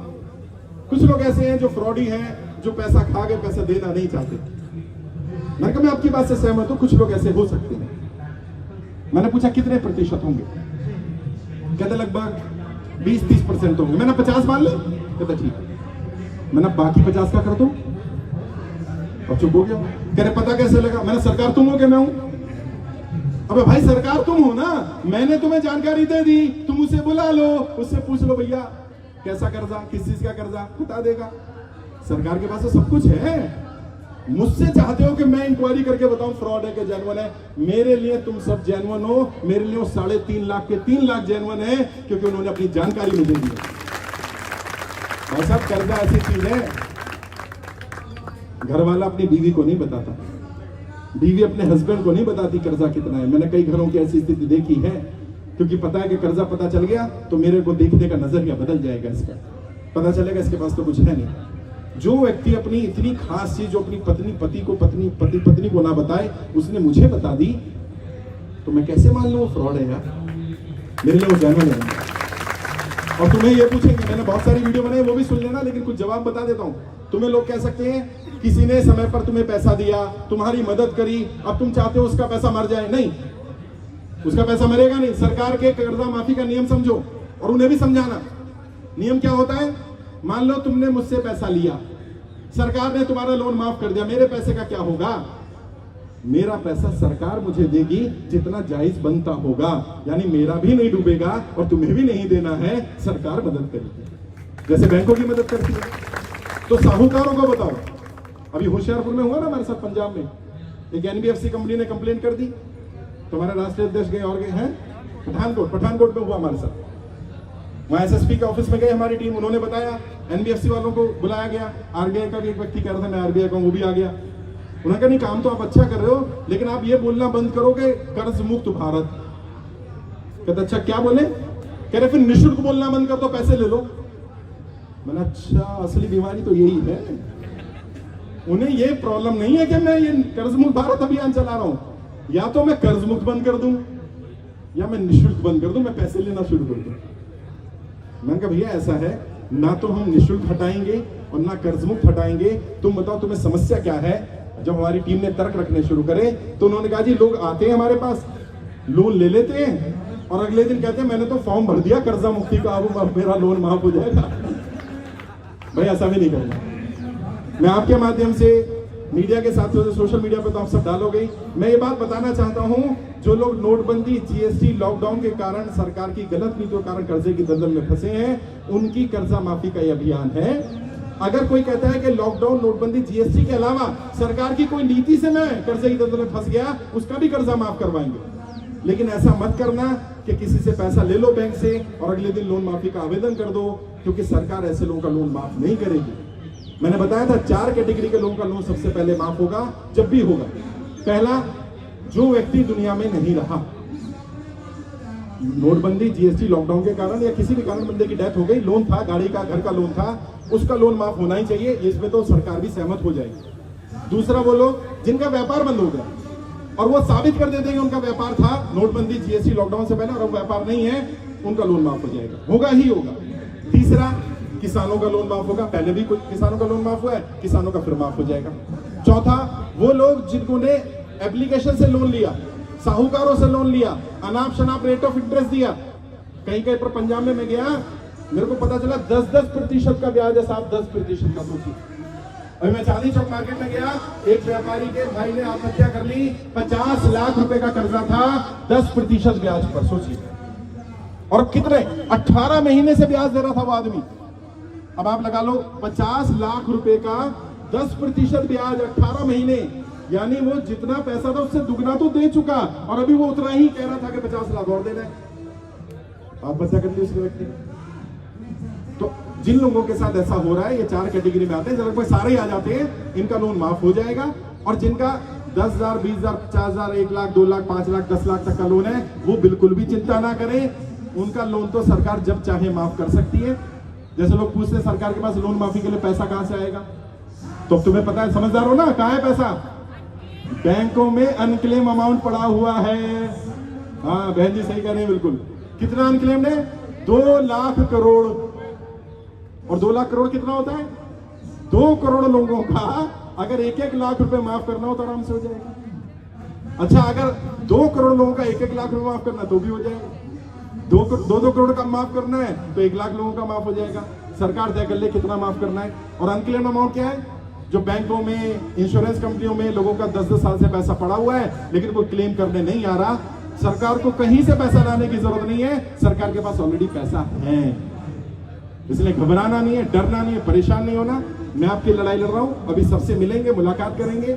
कुछ लोग ऐसे हैं जो फ्रॉडी हैं, जो पैसा खा के पैसा देना नहीं चाहते। मैंने कहा मैं आपकी बात से सहमत हूं, कुछ लोग ऐसे हो सकते हैं। मैंने पूछा कितने प्रतिशत होंगे? कहते लगभग 20-30% होंगे। मैंने 50 मान ले, कहते ठीक है। मैंने बाकी 50 का कर दो, और चुप हो गया। कह रहे पता कैसे लगा? मैंने सरकार तुम हो कि मैं हूं? अबे भाई सरकार तुम हो ना, मैंने तुम्हें जानकारी दे दी, तुम उसे बुला लो, उससे पूछ लो भैया कैसा कर्जा, किस चीज का कर्जा, बता देगा। सरकार के पास तो सब कुछ है। मुझसे चाहते हो कि मैं इंक्वायरी करके बताऊं फ्रॉड है कि जेन्युइन है। मेरे लिए तुम सब जेन्युइन हो, मेरे लिए 3.5 लाख के 3 लाख जेन्युइन है, क्योंकि उन्होंने अपनी जानकारी मुझे दी है। भाई साहब, कर्जा ऐसी चीज है, घर वाला अपनी बीवी को नहीं बताता, बीवी अपने हस्बैंड को नहीं बताती कर्जा कितना है। मैंने कई घरों की ऐसी स्थिति देखी है, क्योंकि पता है कि कर्जा पता चल गया तो मेरे को देखने का नजरिया बदल जाएगा, इसका पता चलेगा इसके पास तो कुछ है नहीं। जो व्यक्ति अपनी इतनी खास चीज जो अपनी पत्नी को ना बताए, उसने मुझे बता दी, तो मैं कैसे मान लूं वो फ्रॉड है यार? मेरे लिए वो जेन्युइन है। और तुम्हें ये पूछेंगे, मैंने बहुत सारी वीडियो बनाई, वो भी सुन लेना, लेकिन कुछ जवाब बता देता हूं। तुम्हें लोग कह सकते हैं किसी ने समय पर तुम्हें पैसा दिया, तुम्हारी मदद करी, अब तुम चाहते हो उसका पैसा मर जाए। नहीं, उसका पैसा मरेगा नहीं। सरकार के कर्जा माफी का नियम समझो और उन्हें भी समझाना। नियम क्या होता है? मान लो तुमने मुझसे पैसा लिया, सरकार ने तुम्हारा लोन माफ कर दिया, मेरे पैसे का क्या होगा? मेरा पैसा सरकार मुझे देगी जितना जायज बनता होगा, यानी मेरा भी नहीं डूबेगा और तुम्हें भी नहीं देना है, सरकार मदद करेगी जैसे बैंकों की मदद करती है। तो साहूकारों को बताओ, अभी होशियारपुर में हुआ ना हमारे साथ, पंजाब में एक NBFC कंपनी ने कंप्लेंट कर दी, तुम्हारे राष्ट्रीय अध्यक्ष गए और गए हैं पठानकोट में हुआ हमारे साथ। वहां SSP के ऑफिस में गए हमारी टीम, उन्होंने बताया, NBFC वालों को बुलाया गया, RBI का भी एक व्यक्ति कह रहा था मैं RBI का हूं, वो भी आ गया। उन्होंने कहा नहीं, काम तो आप अच्छा कर रहे हो, लेकिन आप ये बोलना बंद करोगे कर्ज मुक्त भारत। कहते अच्छा क्या बोले? कह रहे फिर निःशुल्क बोलना बंद कर दो, पैसे ले लो। मैंने अच्छा, असली बीमारी तो यही है। उन्हें ये प्रॉब्लम नहीं है कि मैं ये कर्ज मुक्त भारत अभियान चला रहा हूं, या तो मैं कर्ज मुक्त बंद कर दूं या मैं निःशुल्क बंद कर दूं, मैं पैसे लेना शुरू कर दूं। मैंने कहा भैया ऐसा है, ना तो हम निःशुल्क हटाएंगे और ना कर्ज मुक्त हटाएंगे, तुम बताओ तुम्हें समस्या क्या है? जब हमारी टीम ने तर्क रखने शुरू करे तो उन्होंने कहा जी लोग आते हैं हमारे पास, लोन ले लेते हैं और अगले दिन कहते हैं मैंने तो फॉर्म भर दिया कर्जा मुक्ति का, अब मेरा लोन माफ हो जाएगा। भाई ऐसा भी नहीं करना। मैं आपके माध्यम से मीडिया के साथ सोशल मीडिया पे तो आप सब डालोगे, मैं ये बात बताना चाहता हूं, जो लोग नोटबंदी, GST, लॉकडाउन के कारण, सरकार की गलत नीतियों के कारण कर्जे की दलदल में फंसे हैं, उनकी कर्जा माफी का यह अभियान है। अगर कोई कहता है कि लॉकडाउन, नोटबंदी, GST के अलावा सरकार की कोई नीति से मैं कर्जे की दलदल में फंस गया, उसका भी कर्जा माफ करवाएंगे। लेकिन ऐसा मत करना कि किसी से पैसा ले लो बैंक से और अगले दिन लोन माफी का आवेदन कर दो, क्योंकि सरकार ऐसे लोगों का लोन माफ नहीं करेगी। मैंने बताया था 4 कैटेगरी के लोगों का लोन सबसे पहले माफ होगा, जब भी होगा। पहला, जो व्यक्ति दुनिया में नहीं रहा, नोटबंदी, GST, लॉकडाउन के कारण या किसी भी कारण बंदे की डेथ हो गई, लोन था, गाड़ी का, घर का लोन था, उसका लोन माफ होना ही चाहिए, इसमें तो सरकार भी सहमत हो जाएगी। दूसरा, वो लोग जिनका व्यापार बंद हो गया और वो साबित कर देते हैं उनका व्यापार था नोटबंदी, GST, लॉकडाउन से पहले और अब व्यापार नहीं है, उनका लोन माफ हो जाएगा, होगा ही होगा। तीसरा, किसानों का लोन माफ होगा, पहले भी कुछ किसानों का लोन माफ हुआ है, किसानों का फिर माफ हो जाएगा। चौथा, वो लोग जिन्होंने एप्लीकेशन से लोन लिया, साहूकारों से लोन लिया, अनाप शनाप रेट ऑफ इंटरेस्ट दिया, कहीं कहीं पर पंजाब में मैं गया, मेरे को पता चला 10% का ब्याज है साहब, 10% का। सोचिए, अभी मैं चांदनी चौक मार्केट में गया, एक व्यापारी के भाई ने आत्महत्या कर ली, 50 लाख रुपए का कर्जा था, 10% ब्याज पर। सोचिए, और कितने 18 महीने से ब्याज दे रहा था वो आदमी। अब आप लगा लो 50 लाख रुपए का 10% ब्याज 18 महीने, यानी वो जितना पैसा था उससे दुगना तो दे चुका और अभी वो उतना ही कह रहा था कि 50 लाख और देना है। आप बचा कर ली उसके व्यक्ति। तो जिन लोगों के साथ ऐसा हो रहा है, ये 4 कैटेगरी में आते हैं, जब सारे ही आ जाते हैं, इनका लोन माफ हो जाएगा। और जिनका 10,000, 20,000, 50,000, 1 लाख, 2 लाख, 5 लाख, 10 लाख तक का लोन है, वो बिल्कुल भी चिंता ना करें, उनका लोन तो सरकार जब चाहे माफ कर सकती है। जैसे लोग पूछते हैं सरकार के पास लोन माफी के लिए पैसा कहां से आएगा, तो तुम्हें पता है, समझदार हो ना, कहां है पैसा? बैंकों में अनक्लेम अमाउंट पड़ा हुआ है। हाँ बहन जी सही कह रहे हैं बिल्कुल। कितना अनक्लेम है? 2 लाख करोड़। और 2 लाख करोड़ कितना होता है? 2 करोड़ लोगों का अगर 1-1 लाख रुपए माफ करना हो तो आराम से हो जाएगा। अच्छा, अगर 2 करोड़ लोगों का 1-1 लाख रुपए माफ करना तो भी हो जाएगा। 2 करोड़ का माफ करना है तो 1 लाख लोगों का माफ हो जाएगा। सरकार तय कर ले कितना माफ करना है। और अनक्लेम अमाउंट क्या है? जो बैंकों में, इंश्योरेंस कंपनियों में लोगों का 10-10 साल से पैसा पड़ा हुआ है, लेकिन वो क्लेम करने नहीं आ रहा। सरकार को कहीं से पैसा लाने की जरूरत नहीं है, सरकार के पास ऑलरेडी पैसा है। इसलिए घबराना नहीं है, डरना नहीं है, परेशान नहीं होना। मैं आपकी लड़ाई लड़ रहा हूं। अभी सबसे मिलेंगे, मुलाकात करेंगे।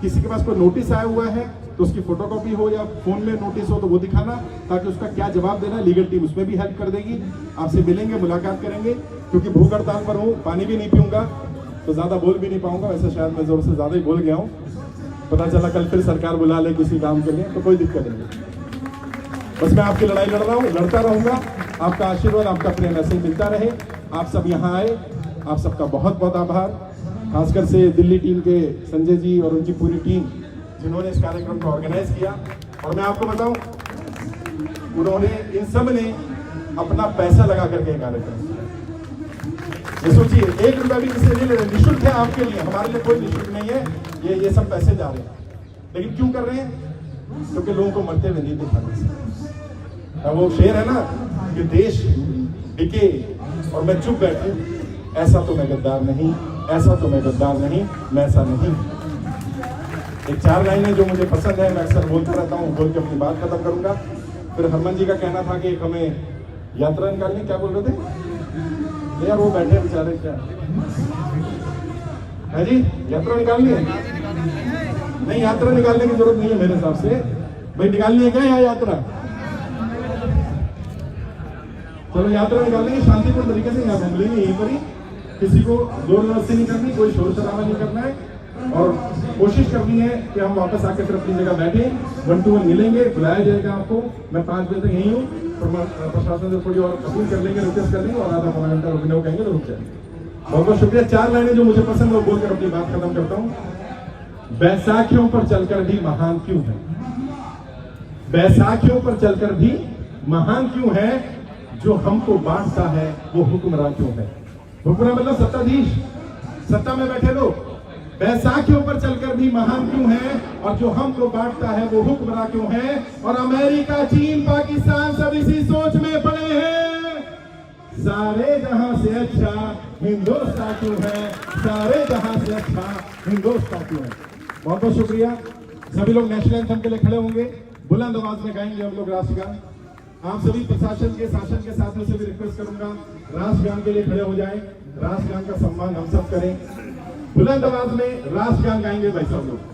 किसी के पास कोई नोटिस आया हुआ है तो उसकी फोटोकॉपी हो या फोन में नोटिस हो तो वो दिखाना, ताकि उसका क्या जवाब देना है लीगल टीम उसमें भी हेल्प कर देगी। आपसे मिलेंगे, मुलाकात करेंगे। क्योंकि भूख हड़ताल पर हूँ, पानी भी नहीं पीऊंगा तो ज्यादा बोल भी नहीं पाऊंगा। वैसे शायद मैं जोर से ज्यादा ही बोल गया हूँ। पता चला कल फिर सरकार बुला ले किसी काम के लिए तो कोई दिक्कत नहीं। बस मैं आपकी लड़ाई लड़ रहा हूँ, लड़ता रहूंगा। आपका आशीर्वाद, आपका प्रेम ऐसे ही मिलता रहे। आप सब यहाँ आए, आप सबका बहुत बहुत आभार। खासकर से दिल्ली टीम के संजय जी और उनकी पूरी टीम जिन्होंने इस कार्यक्रम को ऑर्गेनाइज किया। और मैं आपको बताऊं, उन्होंने इन सब ने अपना पैसा लगा करके कार्यक्रम किया। ये सोचिए, 1 रुपया भी किसी नहीं ले रहे, निःशुल्क है आपके लिए, हमारे लिए कोई निःशुल्क नहीं है। ये सब पैसे जा रहे हैं, लेकिन क्यों कर रहे हैं? क्योंकि लोगों को मरते हुए नहीं दिखाना से। वो शेर है ना कि देश बिके और मैं चुप बैठूं, ऐसा तो मैं गद्दार नहीं, ऐसा तो मैं गद्दार नहीं, मैं ऐसा नहीं। एक 4 लाइनें जो मुझे पसंद है, मैं अक्सर बोलता रहता हूँ, बोल के अपनी बात खत्म करूंगा। फिर हरमन जी का कहना था कि हमें यात्रा निकालनी, क्या बोल रहे थे यार? वो बैठे बेचारे, क्या है जी? यात्रा निकालनी है? नहीं, यात्रा निकालने की जरूरत नहीं है मेरे हिसाब से। भाई निकालनी है क्या यहाँ यात्रा? चलो यात्रा निकालेंगे शांतिपूर्ण तरीके से, यहाँ घूम लेंगे यहीं पर ही। किसी को जोर जबरदस्ती नहीं करनी, कोई शोर शराबा नहीं करना है। और कोशिश करनी है कि हम वापस आके फिर अपनी जगह बैठे, 1 to 1 मिलेंगे, बुलाया जाएगा आपको। मैं 5 बजे तक यहीं हूँ। प्रशासन से थोड़ी और अपील कर लेंगे, रिक्वेस्ट कर लेंगे, और आधा पौना घंटा रुकने को कहेंगे तो रुक जाएंगे। बहुत बहुत शुक्रिया। 4 लाइनें जो मुझे पसंद है वो बोलकर अपनी बात खत्म करता हूँ। बैसाखियों पर चलकर भी महान क्यों है? बैसाखियों पर चलकर भी महान क्यों है? जो हमको बांटता है वो हुक्मरान क्यों है? हुक्मरान मतलब सत्ताधीश, सत्ता में बैठे लोग। बैसाखियों पर चलकर भी महान क्यों है? और जो हमको बांटता है वो हुक्मरान क्यों है? और अमेरिका, चीन, पाकिस्तान सब इसी सोच में पड़े हैं। सारे जहां से अच्छा हिंदुस्तान क्यों है? सारे जहां से अच्छा हिंदुस्तान क्यों है? बहुत बहुत शुक्रिया। सभी लोग नेशनल एंथम के लिए खड़े होंगे, बुलंद आवाज में गाएंगे हम लोग राष्ट्रगान। आप सभी प्रशासन के, शासन के साथियों से भी रिक्वेस्ट करूंगा, राष्ट्रगान के लिए खड़े हो जाएं। राष्ट्रगान का सम्मान हम सब करें। बुलंद आवाज में राष्ट्रगान गाएंगे भाई सब लोग।